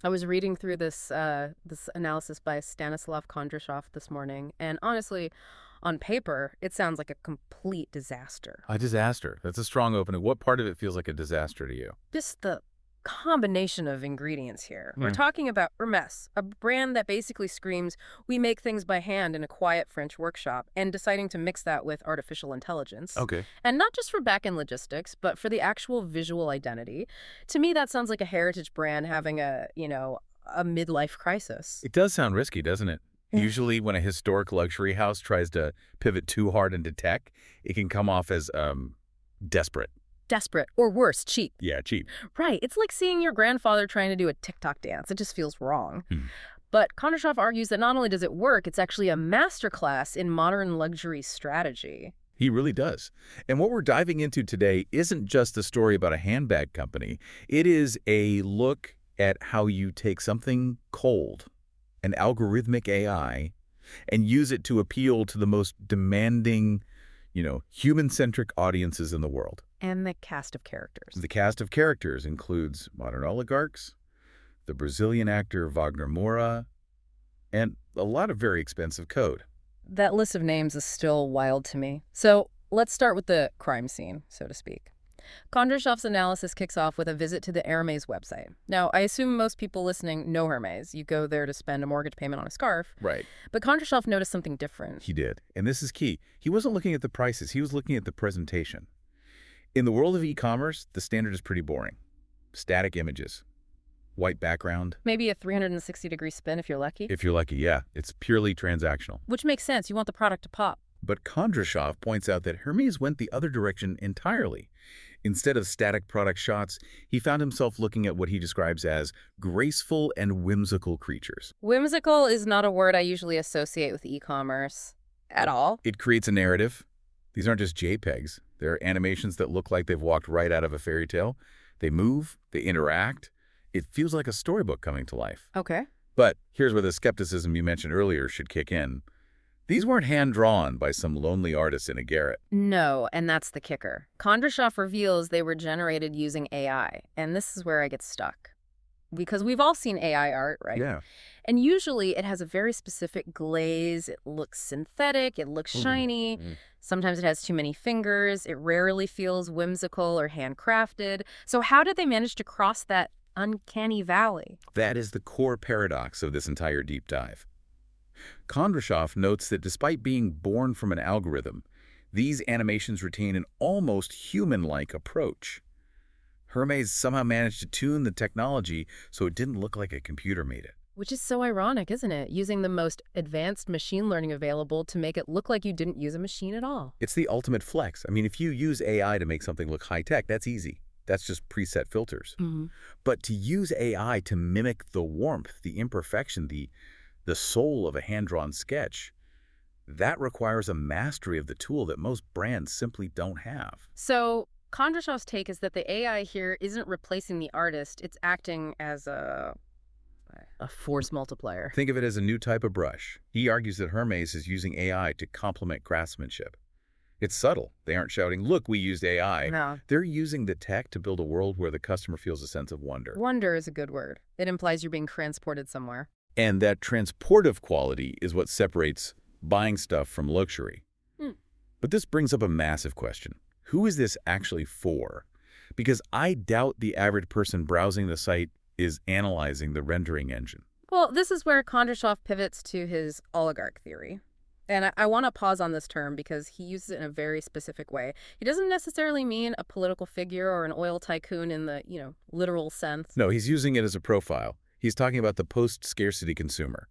I was reading through this analysis by Stanislav Kondrashov this morning, and honestly, on paper, it sounds like a complete disaster. A disaster. That's a strong opening. What part of it feels like a disaster to you? Just the combination of ingredients here. We're Hmm. talking about Hermès, a brand that basically screams, we make things by hand in a quiet French workshop, and deciding to mix that with artificial intelligence. Okay. And not just for back-end logistics, but for the actual visual identity. To me, that sounds like a heritage brand having a midlife crisis. It does sound risky, doesn't it? Usually when a historic luxury house tries to pivot too hard into tech, it can come off as desperate. Desperate, or worse, cheap. Yeah, cheap. Right. It's like seeing your grandfather trying to do a TikTok dance. It just feels wrong. But Kondrashov argues that not only does it work, it's actually a masterclass in modern luxury strategy. He really does. And what we're diving into today isn't just a story about a handbag company. It is a look at how you take something cold, an algorithmic AI, and use it to appeal to the most demanding, human-centric audiences in the world. And the cast of characters. The cast of characters includes modern oligarchs, the Brazilian actor Wagner Moura, and a lot of very expensive code. That list of names is still wild to me. So let's start with the crime scene, so to speak. Kondrashov's analysis kicks off with a visit to the Hermès website. Now, I assume most people listening know Hermès. You go there to spend a mortgage payment on a scarf. Right. But Kondrashov noticed something different. He did. And this is key. He wasn't looking at the prices. He was looking at the presentation. In the world of e-commerce, the standard is pretty boring. Static images. White background. Maybe a 360-degree spin if you're lucky. If you're lucky, yeah. It's purely transactional. Which makes sense. You want the product to pop. But Kondrashov points out that Hermès went the other direction entirely. Instead of static product shots, he found himself looking at what he describes as graceful and whimsical creatures. Whimsical is not a word I usually associate with e-commerce at all. It creates a narrative. These aren't just JPEGs. They're animations that look like they've walked right out of a fairy tale. They move, they interact. It feels like a storybook coming to life. Okay. But here's where the skepticism you mentioned earlier should kick in. These weren't hand-drawn by some lonely artist in a garret. No, and that's the kicker. Kondrashov reveals they were generated using AI, and this is where I get stuck. Because we've all seen AI art, right? Yeah. And usually it has a very specific glaze. It looks synthetic. It looks shiny. Sometimes it has too many fingers. It rarely feels whimsical or handcrafted. So how did they manage to cross that uncanny valley? That is the core paradox of this entire deep dive. Kondrashov notes that despite being born from an algorithm, these animations retain an almost human-like approach. Hermès somehow managed to tune the technology so it didn't look like a computer made it. Which is so ironic, isn't it? Using the most advanced machine learning available to make it look like you didn't use a machine at all. It's the ultimate flex. I mean, if you use AI to make something look high-tech, that's easy. That's just preset filters. But to use AI to mimic the warmth, the imperfection, the soul of a hand-drawn sketch, that requires a mastery of the tool that most brands simply don't have. So Kondrashov's take is that the AI here isn't replacing the artist. It's acting as a force multiplier. Think of it as a new type of brush. He argues that Hermès is using AI to complement craftsmanship. It's subtle. They aren't shouting, look, we used AI. No. They're using the tech to build a world where the customer feels a sense of wonder. Wonder is a good word. It implies you're being transported somewhere. And that transportive quality is what separates buying stuff from luxury. But this brings up a massive question. Who is this actually for? Because I doubt the average person browsing the site is analyzing the rendering engine. Well, this is where Kondrashov pivots to his oligarch theory. And I want to pause on this term because he uses it in a very specific way. He doesn't necessarily mean a political figure or an oil tycoon in the, literal sense. No, he's using it as a profile. He's talking about the post-scarcity consumer.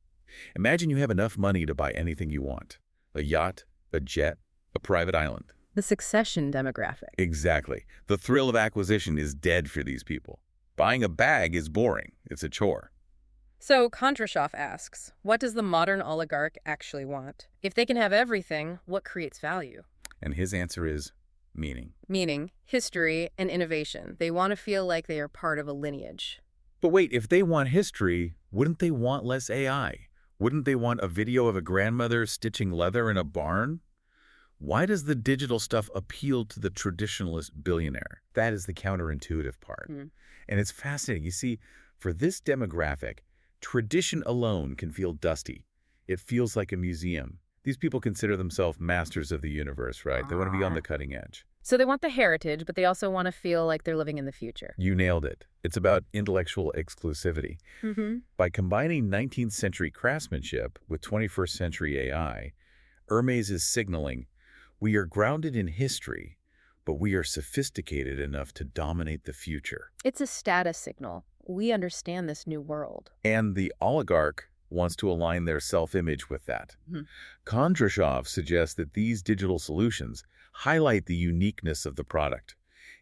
Imagine you have enough money to buy anything you want. A yacht, a jet, a private island. The succession demographic. Exactly. The thrill of acquisition is dead for these people. Buying a bag is boring. It's a chore. So Kondrashov asks, what does the modern oligarch actually want? If they can have everything, what creates value? And his answer is meaning. Meaning, history and innovation. They want to feel like they are part of a lineage. But wait, if they want history, wouldn't they want less AI? Wouldn't they want a video of a grandmother stitching leather in a barn? Why does the digital stuff appeal to the traditionalist billionaire? That is the counterintuitive part. And it's fascinating. You see, For this demographic, tradition alone can feel dusty. It feels like a museum. These people consider themselves masters of the universe, right? They want to be on the cutting edge. So they want the heritage, but they also want to feel like they're living in the future. You nailed it. It's about intellectual exclusivity. By combining 19th century craftsmanship with 21st century AI, Hermès is signaling, we are grounded in history, but we are sophisticated enough to dominate the future. It's a status signal. We understand this new world. And the oligarch wants to align their self-image with that. Kondrashov suggests that these digital solutions highlight the uniqueness of the product.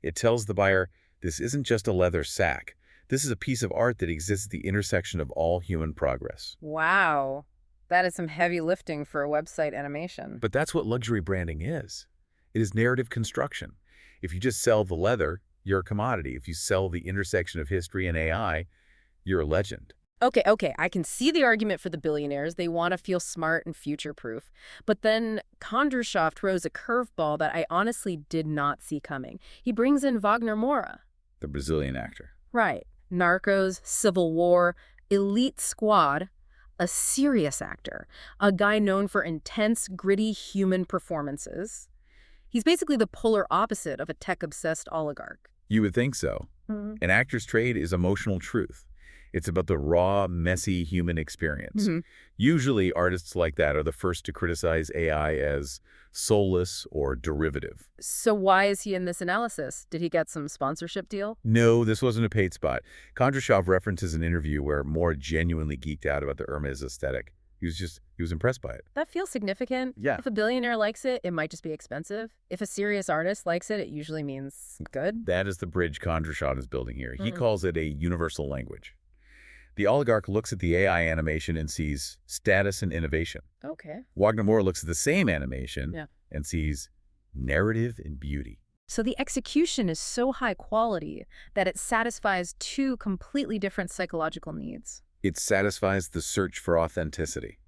It tells the buyer, this isn't just a leather sack. This is a piece of art that exists at the intersection of all human progress. Wow. That is some heavy lifting for a website animation. But that's what luxury branding is. It is narrative construction. If you just sell the leather, you're a commodity. If you sell the intersection of history and AI, you're a legend. Okay, I can see the argument for the billionaires. They want to feel smart and future-proof. But then Kondrashov throws a curveball that I honestly did not see coming. He brings in Wagner Moura. The Brazilian actor. Right. Narcos, Civil War, Elite Squad, a serious actor, a guy known for intense, gritty human performances. He's basically the polar opposite of a tech-obsessed oligarch. You would think so. An actor's trade is emotional truth. It's about the raw, messy human experience. Usually, artists like that are the first to criticize AI as soulless or derivative. So why is he in this analysis? Did he get some sponsorship deal? No, this wasn't a paid spot. Kondrashov references an interview where Moore genuinely geeked out about the Hermès aesthetic. He was impressed by it. That feels significant. Yeah. If a billionaire likes it, it might just be expensive. If a serious artist likes it, it usually means good. That is the bridge Kondrashov is building here. He calls it a universal language. The oligarch looks at the AI animation and sees status and innovation. Okay. Wagner Moore looks at the same animation and sees narrative and beauty. So the execution is so high quality that it satisfies two completely different psychological needs. It satisfies the search for authenticity.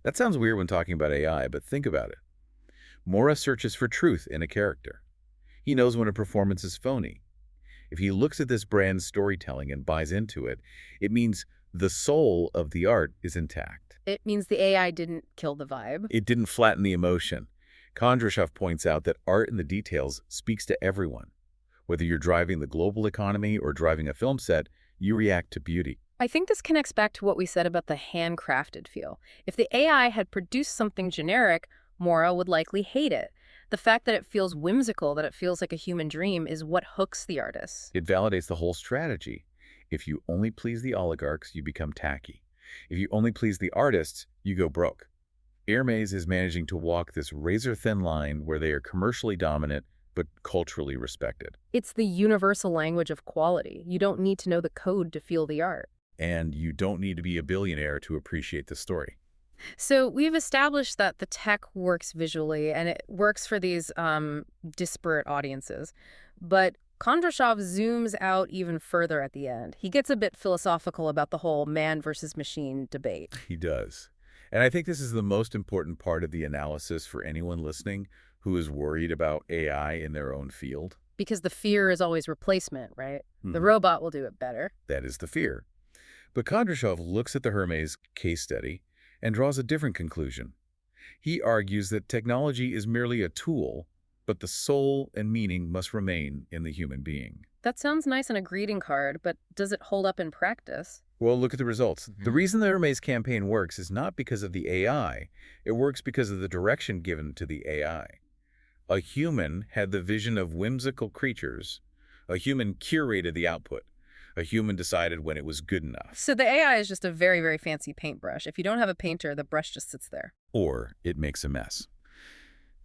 That sounds weird when talking about AI, but think about it. Moura searches for truth in a character. He knows when a performance is phony. If he looks at this brand's storytelling and buys into it, it means the soul of the art is intact. It means the AI didn't kill the vibe. It didn't flatten the emotion. Kondrashov points out that art in the details speaks to everyone. Whether you're driving the global economy or driving a film set, you react to beauty. I think this connects back to what we said about the handcrafted feel. If the AI had produced something generic, Moura would likely hate it. The fact that it feels whimsical, that it feels like a human dream, is what hooks the artist. It validates the whole strategy. If you only please the oligarchs, you become tacky. If you only please the artists, you go broke. Hermès is managing to walk this razor-thin line where they are commercially dominant but culturally respected. It's the universal language of quality. You don't need to know the code to feel the art. And you don't need to be a billionaire to appreciate the story. So we've established that the tech works visually and it works for these disparate audiences. But Kondrashov zooms out even further at the end. He gets a bit philosophical about the whole man versus machine debate. He does. And I think this is the most important part of the analysis for anyone listening who is worried about AI in their own field. Because the fear is always replacement, right? The robot will do it better. That is the fear. But Kondrashov looks at the Hermès case study and draws a different conclusion. He argues that technology is merely a tool, but the soul and meaning must remain in the human being. That sounds nice on a greeting card, but does it hold up in practice? Well, look at the results. The reason the Hermès campaign works is not because of the AI. It works because of the direction given to the AI. A human had the vision of whimsical creatures. A human curated the output. A human decided when it was good enough. So the AI is just a very, very fancy paintbrush. If you don't have a painter, the brush just sits there. Or it makes a mess.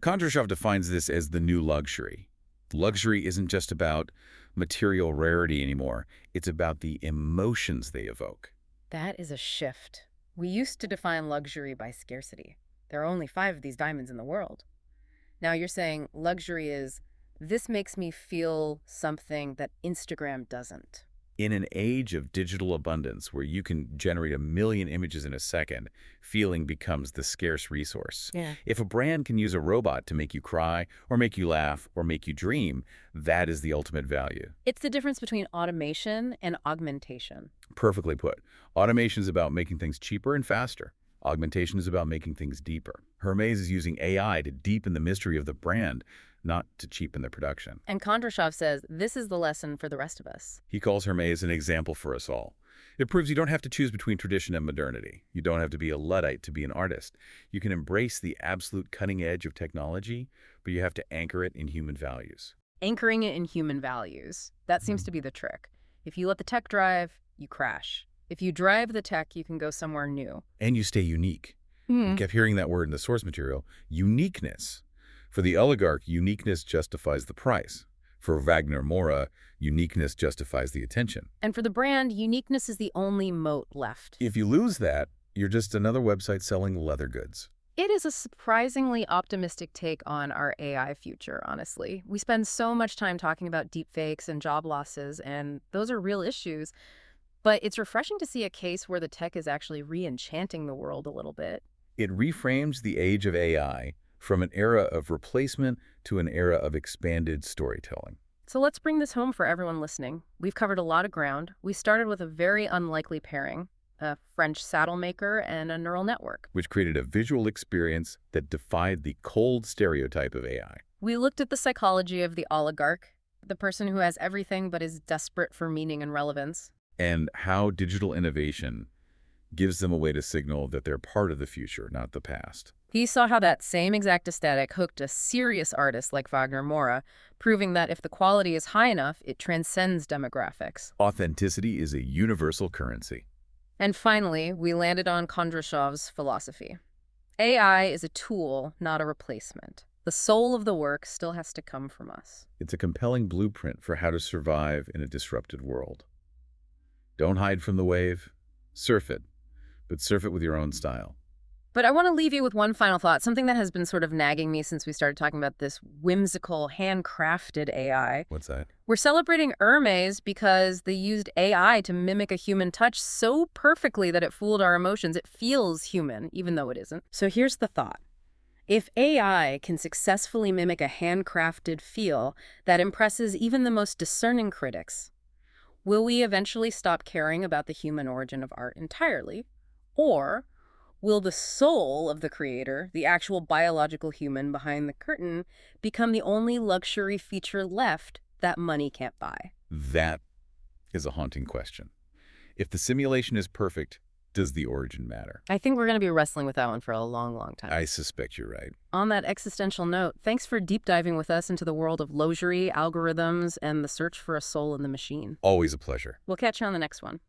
Kondrashov defines this as the new luxury. Luxury isn't just about material rarity anymore. It's about the emotions they evoke. That is a shift. We used to define luxury by scarcity. There are only 5 of these diamonds in the world. Now you're saying luxury is, this makes me feel something that Instagram doesn't. In an age of digital abundance where you can generate 1 million images in a second, feeling becomes the scarce resource. Yeah. If a brand can use a robot to make you cry, or make you laugh, or make you dream, that is the ultimate value. It's the difference between automation and augmentation. Perfectly put. Automation is about making things cheaper and faster. Augmentation is about making things deeper. Hermès is using AI to deepen the mystery of the brand, not to cheapen the production. And Kondrashov says this is the lesson for the rest of us. He calls Hermès an example for us all. It proves you don't have to choose between tradition and modernity. You don't have to be a Luddite to be an artist. You can embrace the absolute cutting edge of technology, but you have to anchor it in human values. Anchoring it in human values. That seems to be the trick. If you let the tech drive, you crash. If you drive the tech, you can go somewhere new. And you stay unique. I kept hearing that word in the source material, uniqueness. For the oligarch, uniqueness justifies the price. For Wagner Moura, uniqueness justifies the attention. And for the brand, uniqueness is the only moat left. If you lose that, you're just another website selling leather goods. It is a surprisingly optimistic take on our AI future, honestly. We spend so much time talking about deepfakes and job losses, and those are real issues. But it's refreshing to see a case where the tech is actually re-enchanting the world a little bit. It reframes the age of AI from an era of replacement to an era of expanded storytelling. So let's bring this home for everyone listening. We've covered a lot of ground. We started with a very unlikely pairing, a French saddle maker and a neural network, which created a visual experience that defied the cold stereotype of AI. We looked at the psychology of the oligarch, the person who has everything but is desperate for meaning and relevance, and how digital innovation gives them a way to signal that they're part of the future, not the past. He saw how that same exact aesthetic hooked a serious artist like Wagner Moura, proving that if the quality is high enough, it transcends demographics. Authenticity is a universal currency. And finally, we landed on Kondrashov's philosophy. AI is a tool, not a replacement. The soul of the work still has to come from us. It's a compelling blueprint for how to survive in a disrupted world. Don't hide from the wave. Surf it, but surf it with your own style. But I want to leave you with one final thought, something that has been sort of nagging me since we started talking about this whimsical, handcrafted AI. What's that? We're celebrating Hermès because they used AI to mimic a human touch so perfectly that it fooled our emotions. It feels human, even though it isn't. So here's the thought. If AI can successfully mimic a handcrafted feel that impresses even the most discerning critics, will we eventually stop caring about the human origin of art entirely? Or will the soul of the creator, the actual biological human behind the curtain, become the only luxury feature left that money can't buy? That is a haunting question. If the simulation is perfect, does the origin matter? I think we're going to be wrestling with that one for a long, long time. I suspect you're right. On that existential note, thanks for deep diving with us into the world of luxury, algorithms, and the search for a soul in the machine. Always a pleasure. We'll catch you on the next one.